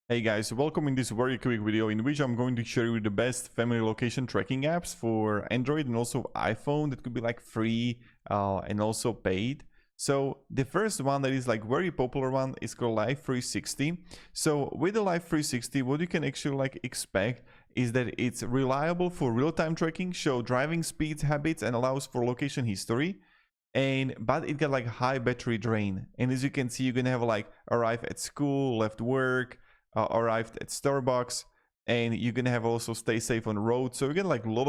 Hey guys, welcome in this very quick video in which I'm going to share you the best family location tracking apps for Android and also iPhone that could be like free and also paid. So the first one that is like very popular one is called Live 360. So with the Live 360, what you can actually like expect is that it's reliable for real-time tracking, show driving speeds, habits, and allows for location history. But it got like high battery drain, and as you can see, you're gonna have like arrive at school, left work, arrived at Starbucks, and you're gonna have also stay safe on the road. So you get like a lot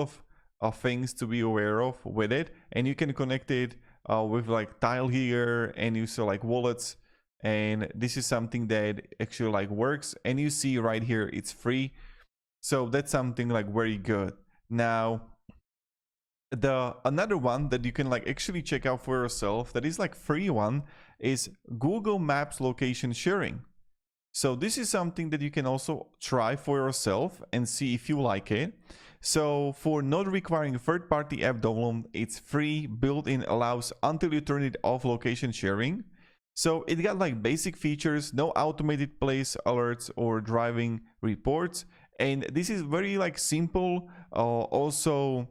of things to be aware of with it, and you can connect it with like tile here, and you see like wallets, and this is something that actually like works. And you see right here it's free, so that's something like very good. Now the another one that you can like actually check out for yourself that is like free one is Google Maps location sharing. So this is something that you can also try for yourself and see if you like it. So for not requiring third-party app download, it's free, built-in, allows until you turn it off location sharing. So it got like basic features, no automated place alerts or driving reports. And this is very like simple, also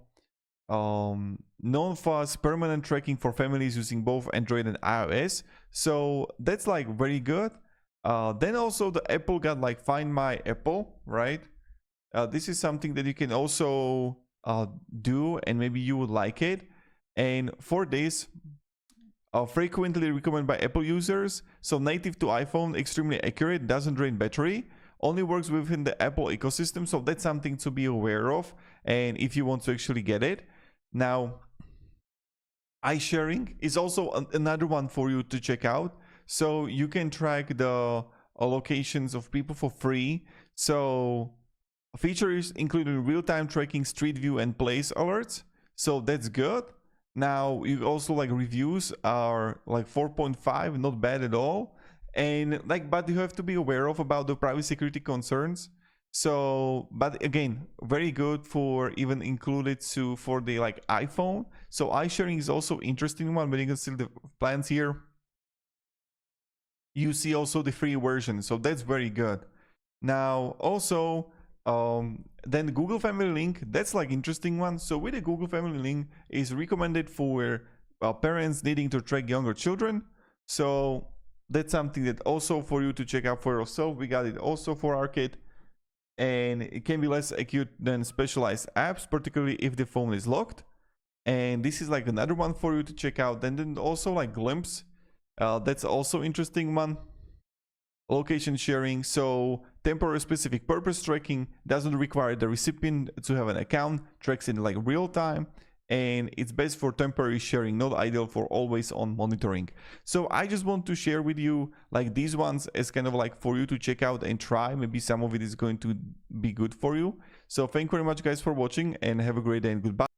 non-fuss permanent tracking for families using both Android and iOS. So that's like very good. Then also the Apple got like Find My Apple, right? This is something that you can also do, and maybe you would like it. And for this, frequently recommended by Apple users. So native to iPhone, extremely accurate, doesn't drain battery, only works within the Apple ecosystem. So that's something to be aware of. And if you want to actually get it. Now, iSharing is also another one for you to check out. So you can track the locations of people for free. So features including real-time tracking, street view, and place alerts. So that's good. Now you also like reviews are like 4.5, not bad at all. And like, but you have to be aware of about the privacy security concerns. So, but again, very good for even included to for the like iPhone. So iSharing is also interesting one, but you can see the plans here. You see also the free version, so that's very good. Now also then Google Family Link, that's like interesting one. So with the Google Family Link is recommended for parents needing to track younger children. So that's something that also for you to check out for yourself. We got it also for our kid, and it can be less acute than specialized apps, particularly if the phone is locked. And this is like another one for you to check out. And then also like Glimpse, that's also interesting one. Location sharing, so temporary specific purpose tracking, doesn't require the recipient to have an account, tracks in like real time, and it's best for temporary sharing, not ideal for always on monitoring. So I just want to share with you like these ones as kind of like for you to check out and try. Maybe some of it is going to be good for you. So thank you very much guys for watching, and have a great day and goodbye.